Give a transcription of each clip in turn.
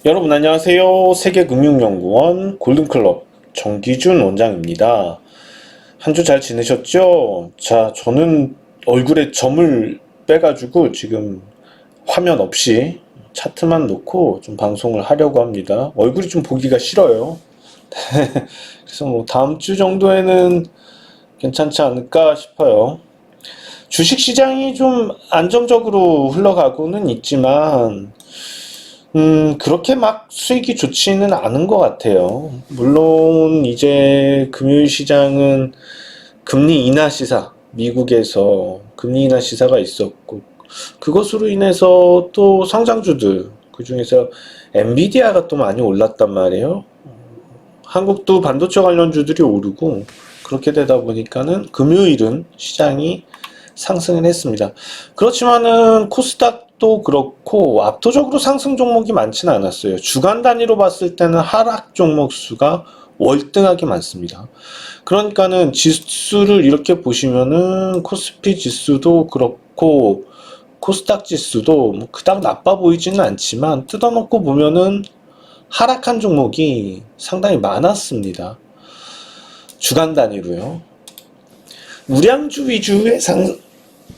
여러분 안녕하세요. 세계금융연구원 골든클럽 정기준 원장입니다. 한 주 잘 지내셨죠? 자, 저는 얼굴에 점을 빼가지고 지금 화면 없이 차트만 놓고 좀 방송을 하려고 합니다. 얼굴이 좀 보기가 싫어요. 그래서 뭐 다음 주 정도에는 괜찮지 않을까 싶어요. 주식시장이 좀 안정적으로 흘러가고는 있지만 그렇게 막 수익이 좋지는 않은 것 같아요. 물론 이제 금요일 시장은 금리 인하 시사, 미국에서 금리 인하 시사가 있었고, 그것으로 인해서 또 성장주들, 그 중에서 엔비디아가 또 많이 올랐단 말이에요. 한국도 반도체 관련주들이 오르고, 그렇게 되다 보니까는 금요일은 시장이 상승을 했습니다. 그렇지만은 코스닥도 그렇고 압도적으로 상승 종목이 많지는 않았어요. 주간 단위로 봤을 때는 하락 종목 수가 월등하게 많습니다. 그러니까는 지수를 이렇게 보시면은 코스피 지수도 그렇고 코스닥 지수도 뭐 그닥 나빠 보이지는 않지만 뜯어놓고 보면은 하락한 종목이 상당히 많았습니다. 주간 단위로요. 우량주 위주의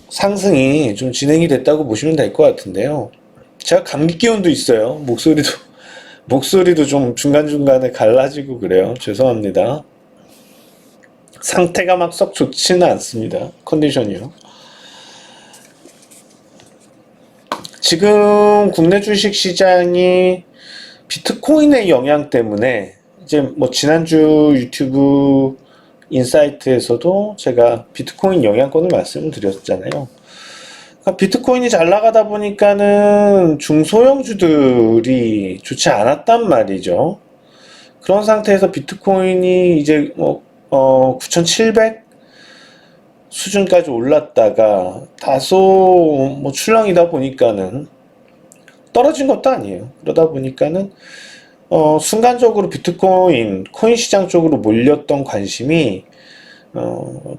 상승이 좀 진행이 됐다고 보시면 될 것 같은데요. 제가 감기 기운도 있어요. 목소리도 좀 중간중간에 갈라지고 그래요. 죄송합니다. 상태가 막 썩 좋지는 않습니다. 컨디션이요. 지금 국내 주식 시장이 비트코인의 영향 때문에 이제 뭐 지난주 유튜브 인사이트에서도 제가 비트코인 영향권을 말씀을 드렸잖아요. 그러니까 비트코인이 잘 나가다 보니까는 중소형주들이 좋지 않았단 말이죠. 그런 상태에서 비트코인이 이제 9,700 수준까지 올랐다가 다소 뭐 출렁이다 보니까는 떨어진 것도 아니에요. 그러다 보니까는 순간적으로 비트코인, 코인 시장 쪽으로 몰렸던 관심이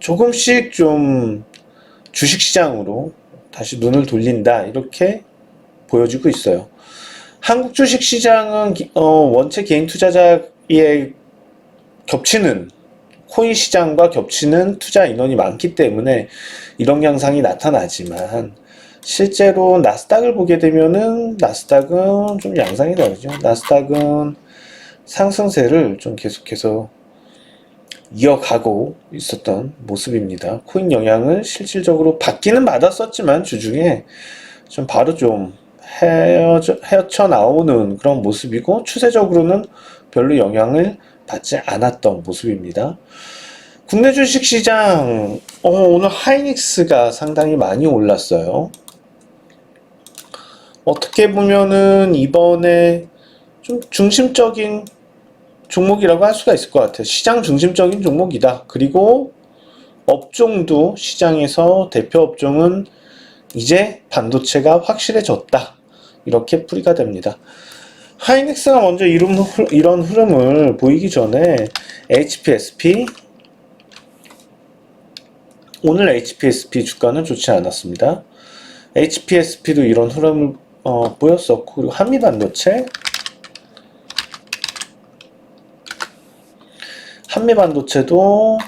조금씩 좀 주식시장으로 다시 눈을 돌린다 이렇게 보여지고 있어요. 한국 주식시장은 원체 개인 투자자의 겹치는 코인 시장과 겹치는 투자 인원이 많기 때문에 이런 양상이 나타나지만 실제로 나스닥을 보게 되면은 나스닥은 좀 양상이 다르죠. 나스닥은 상승세를 좀 계속해서 이어가고 있었던 모습입니다. 코인 영향을 실질적으로 받기는 받았었지만 주중에 좀 바로 좀 헤어쳐 나오는 그런 모습이고 추세적으로는 별로 영향을 받지 않았던 모습입니다. 국내 주식시장 오늘 하이닉스가 상당히 많이 올랐어요. 어떻게 보면은 이번에 좀 중심적인 종목이라고 할 수가 있을 것 같아요. 시장 중심적인 종목이다. 그리고 업종도 시장에서 대표 업종은 이제 반도체가 확실해졌다. 이렇게 풀이가 됩니다. 하이닉스가 먼저 이런 흐름을 보이기 전에 HPSP 오늘 HPSP 주가는 좋지 않았습니다. HPSP도 이런 흐름을 보였었고 그리고 한미반도체도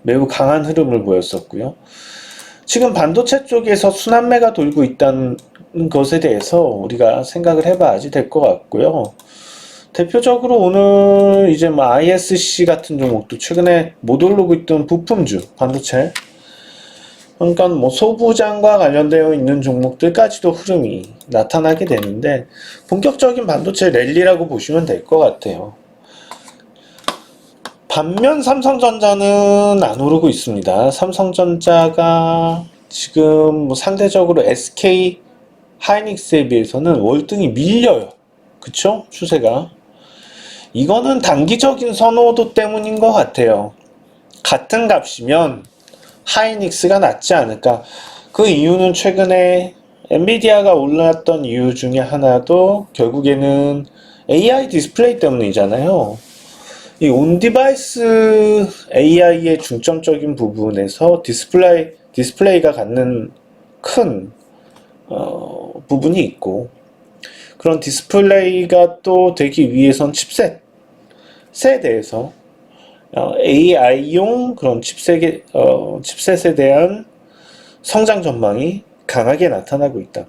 매우 강한 흐름을 보였었고요. 지금 반도체 쪽에서 순환매가 돌고 있다는 것에 대해서 우리가 생각을 해봐야지 될 것 같고요. 대표적으로 오늘 이제 뭐 ISC 같은 종목도 최근에 못 오르고 있던 부품주 반도체 그러니까 뭐 소부장과 관련되어 있는 종목들까지도 흐름이 나타나게 되는데 본격적인 반도체 랠리라고 보시면 될 것 같아요. 반면 삼성전자는 안 오르고 있습니다. 삼성전자가 지금 뭐 상대적으로 SK 하이닉스에 비해서는 월등히 밀려요. 그쵸? 추세가. 이거는 단기적인 선호도 때문인 것 같아요. 같은 값이면 하이닉스가 낫지 않을까. 그 이유는 최근에 엔비디아가 올랐던 이유 중에 하나도 결국에는 AI 디스플레이 때문이잖아요. 이 온디바이스 AI의 중점적인 부분에서 디스플레이가 갖는 큰 부분이 있고 그런 디스플레이가 또 되기 위해선 칩셋에 대해서 AI용 그런 칩셋에 대한 성장 전망이 강하게 나타나고 있다.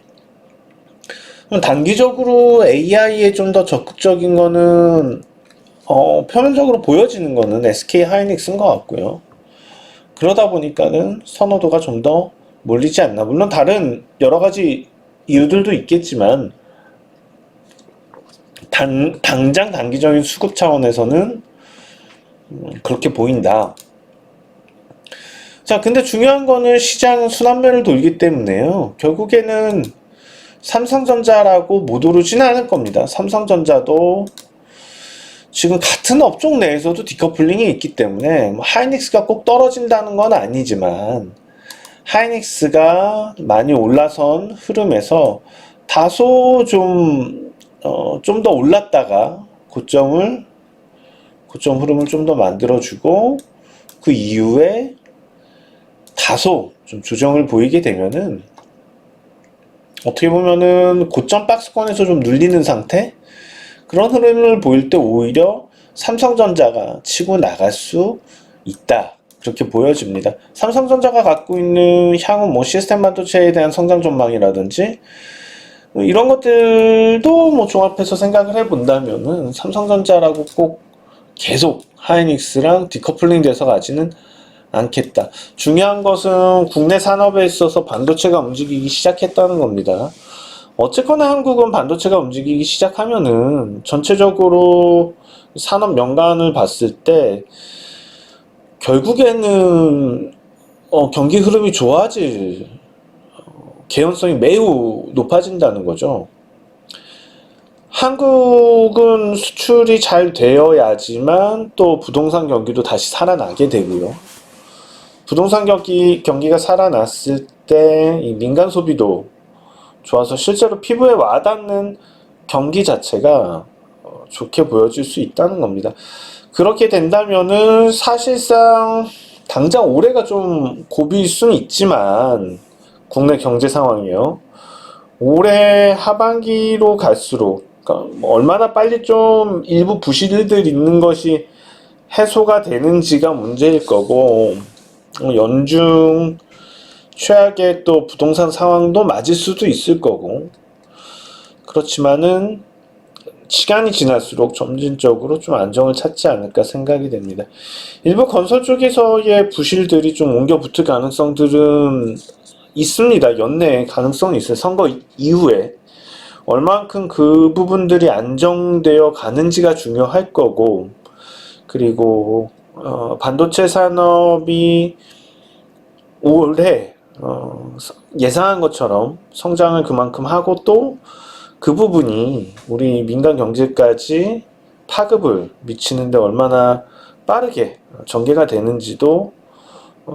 단기적으로 AI에 좀 더 적극적인 거는 표면적으로 보여지는 거는 SK 하이닉스인 것 같고요. 그러다 보니까는 선호도가 좀 더 몰리지 않나. 물론 다른 여러 가지 이유들도 있겠지만 당장 단기적인 수급 차원에서는 그렇게 보인다. 자, 근데 중요한 거는 시장은 순환매를 돌기 때문에요. 결국에는 삼성전자라고 못 오르지는 않을 겁니다. 삼성전자도 지금 같은 업종 내에서도 디커플링이 있기 때문에 하이닉스가 꼭 떨어진다는 건 아니지만 하이닉스가 많이 올라선 흐름에서 다소 좀 더 올랐다가 고점 흐름을 좀 더 만들어주고 그 이후에 다소 좀 조정을 보이게 되면은 어떻게 보면은 고점 박스권에서 좀 눌리는 상태? 그런 흐름을 보일 때 오히려 삼성전자가 치고 나갈 수 있다. 그렇게 보여집니다. 삼성전자가 갖고 있는 향후 뭐 시스템 반도체에 대한 성장 전망이라든지 이런 것들도 뭐 종합해서 생각을 해본다면은 삼성전자라고 꼭 계속 하이닉스랑 디커플링 돼서 가지는 않겠다. 중요한 것은 국내 산업에 있어서 반도체가 움직이기 시작했다는 겁니다. 어쨌거나 한국은 반도체가 움직이기 시작하면은 전체적으로 산업 연관을 봤을 때 결국에는 경기 흐름이 좋아질 개연성이 매우 높아진다는 거죠. 한국은 수출이 잘 되어야지만 또 부동산 경기도 다시 살아나게 되고요. 부동산 경기가 살아났을 때 이 민간 소비도 좋아서 실제로 피부에 와닿는 경기 자체가 좋게 보여질 수 있다는 겁니다. 그렇게 된다면은 사실상 당장 올해가 좀 고비일 수는 있지만 국내 경제 상황이요. 올해 하반기로 갈수록 그러니까 얼마나 빨리 좀 일부 부실들 있는 것이 해소가 되는지가 문제일 거고 연중 최악의 또 부동산 상황도 맞을 수도 있을 거고 그렇지만은 시간이 지날수록 점진적으로 좀 안정을 찾지 않을까 생각이 됩니다. 일부 건설 쪽에서의 부실들이 좀 옮겨 붙을 가능성들은 있습니다. 연내에 가능성이 있어요. 선거 이후에 얼만큼 그 부분들이 안정되어 가는지가 중요할 거고 그리고 반도체 산업이 올해 예상한 것처럼 성장을 그만큼 하고 또 그 부분이 우리 민간 경제까지 파급을 미치는데 얼마나 빠르게 전개가 되는지도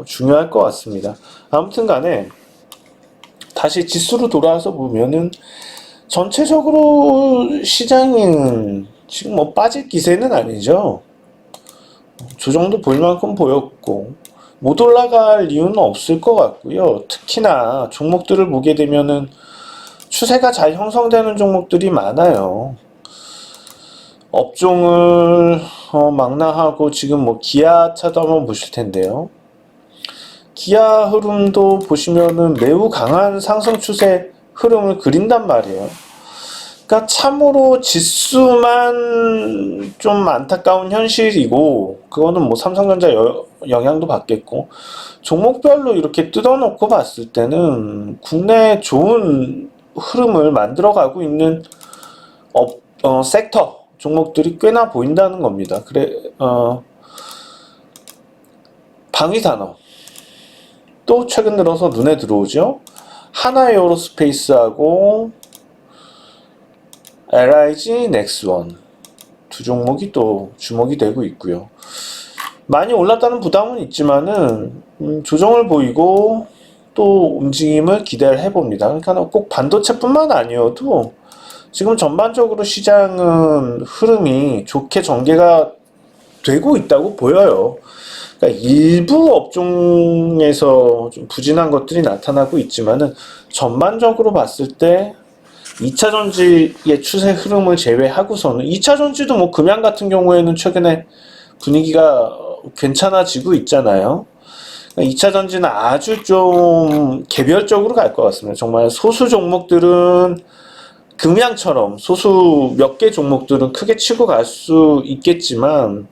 중요할 것 같습니다. 아무튼 간에 다시 지수로 돌아와서 보면은 전체적으로 시장은 지금 뭐 빠질 기세는 아니죠. 조정도 볼 만큼 보였고 못 올라갈 이유는 없을 것 같고요. 특히나 종목들을 보게 되면은 추세가 잘 형성되는 종목들이 많아요. 업종을 망라하고 지금 뭐 기아차도 한번 보실 텐데요. 기아 흐름도 보시면은 매우 강한 상승 추세 흐름을 그린단 말이에요. 그러니까 참으로 지수만 좀 안타까운 현실이고 그거는 뭐 삼성전자 영향도 받겠고 종목별로 이렇게 뜯어놓고 봤을 때는 국내에 좋은 흐름을 만들어가고 있는 섹터 종목들이 꽤나 보인다는 겁니다. 방위산업 또 최근 들어서 눈에 들어오죠. 하나에어로스페이스하고 LIG 넥스원 두 종목이 또 주목이 되고 있고요. 많이 올랐다는 부담은 있지만은 조정을 보이고 또 움직임을 기대를 해봅니다. 그러니까 꼭 반도체뿐만 아니어도 지금 전반적으로 시장은 흐름이 좋게 전개가 되고 있다고 보여요. 그러니까 일부 업종에서 좀 부진한 것들이 나타나고 있지만은 전반적으로 봤을 때 2차 전지의 추세 흐름을 제외하고서는 2차 전지도 뭐 금양 같은 경우에는 최근에 분위기가 괜찮아지고 있잖아요. 2차 전지는 아주 좀 개별적으로 갈 것 같습니다. 정말 소수 종목들은 금양처럼 소수 몇 개 종목들은 크게 치고 갈 수 있겠지만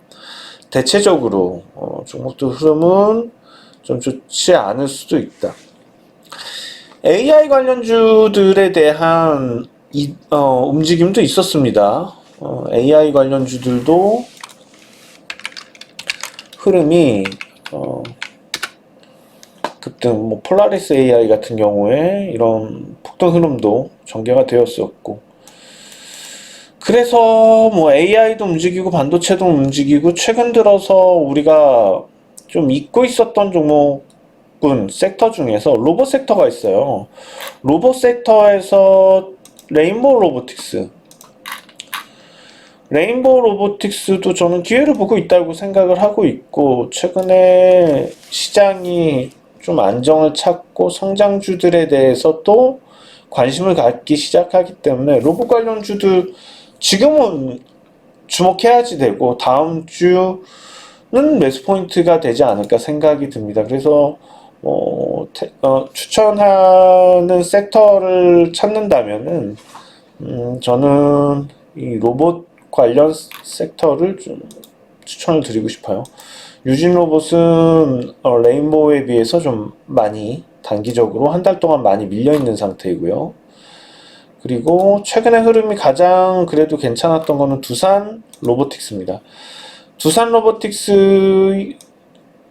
대체적으로 종목들 흐름은 좀 좋지 않을 수도 있다. AI 관련주들에 대한 움직임도 있었습니다. AI 관련주들도 흐름이 급등, 뭐 폴라리스 AI 같은 경우에 이런 폭등 흐름도 전개가 되었었고, 그래서 뭐 AI도 움직이고 반도체도 움직이고, 최근 들어서 우리가 좀 잊고 있었던 종목은 섹터 중에서 로봇 섹터가 있어요. 로봇 섹터에서 레인보우 로보틱스도 저는 기회를 보고 있다고 생각을 하고 있고, 최근에 시장이 좀 안정을 찾고 성장주들에 대해서 또 관심을 갖기 시작하기 때문에 로봇 관련주들 지금은 주목해야지 되고 다음 주는 매수 포인트가 되지 않을까 생각이 듭니다. 그래서 추천하는 섹터를 찾는다면은 저는 이 로봇 관련 섹터를 좀 추천을 드리고 싶어요. 유진 로봇은 레인보우에 비해서 좀 많이 단기적으로 한 달 동안 많이 밀려있는 상태이고요. 그리고 최근의 흐름이 가장 그래도 괜찮았던 거는 두산 로보틱스입니다. 두산 로보틱스가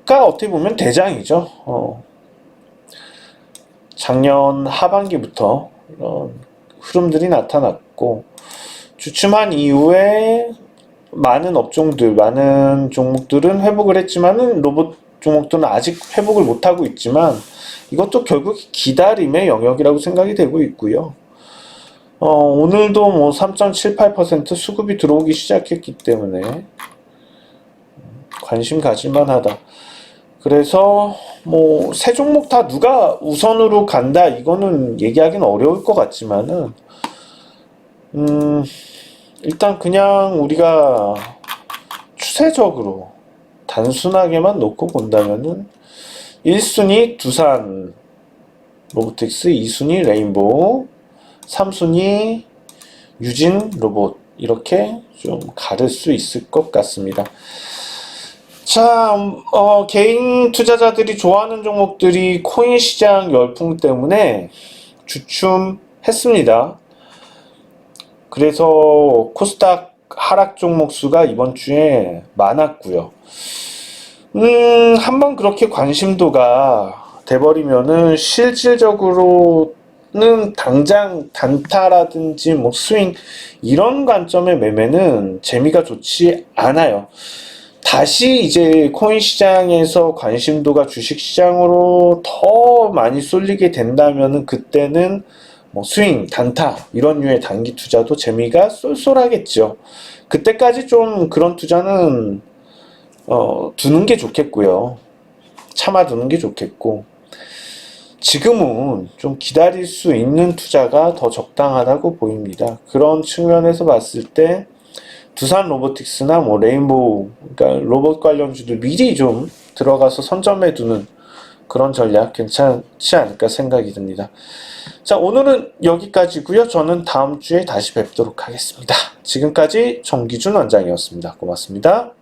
어떻게 보면 대장이죠. 작년 하반기부터 이런 흐름들이 나타났고, 주춤한 이후에 많은 업종들, 많은 종목들은 회복을 했지만은 로봇 종목들은 아직 회복을 못하고 있지만 이것도 결국 기다림의 영역이라고 생각이 되고 있고요. 오늘도 뭐 3.78% 수급이 들어오기 시작했기 때문에 관심 가질만 하다. 그래서 뭐 세 종목 다 누가 우선으로 간다 이거는 얘기하기는 어려울 것 같지만은 일단 그냥 우리가 추세적으로 단순하게만 놓고 본다면은 1순위 두산 로보틱스, 2순위 레인보우, 3순위 유진 로봇, 이렇게 좀 가를 수 있을 것 같습니다. 자, 개인 투자자들이 좋아하는 종목들이 코인 시장 열풍 때문에 주춤했습니다. 그래서 코스닥 하락 종목 수가 이번 주에 많았고요. 한번 그렇게 관심도가 돼버리면은 실질적으로는 당장 단타라든지 뭐 스윙 이런 관점의 매매는 재미가 좋지 않아요. 다시 이제 코인 시장에서 관심도가 주식 시장으로 더 많이 쏠리게 된다면은 그때는 뭐 스윙, 단타 이런 류의 단기 투자도 재미가 쏠쏠하겠죠. 그때까지 좀 그런 투자는 두는 게 좋겠고요. 참아두는 게 좋겠고, 지금은 좀 기다릴 수 있는 투자가 더 적당하다고 보입니다. 그런 측면에서 봤을 때 두산 로보틱스나 뭐 레인보우, 그러니까 로봇 관련주들 미리 좀 들어가서 선점해 두는 그런 전략 괜찮지 않을까 생각이 듭니다. 자, 오늘은 여기까지고요. 저는 다음 주에 다시 뵙도록 하겠습니다. 지금까지 정기준 원장이었습니다. 고맙습니다.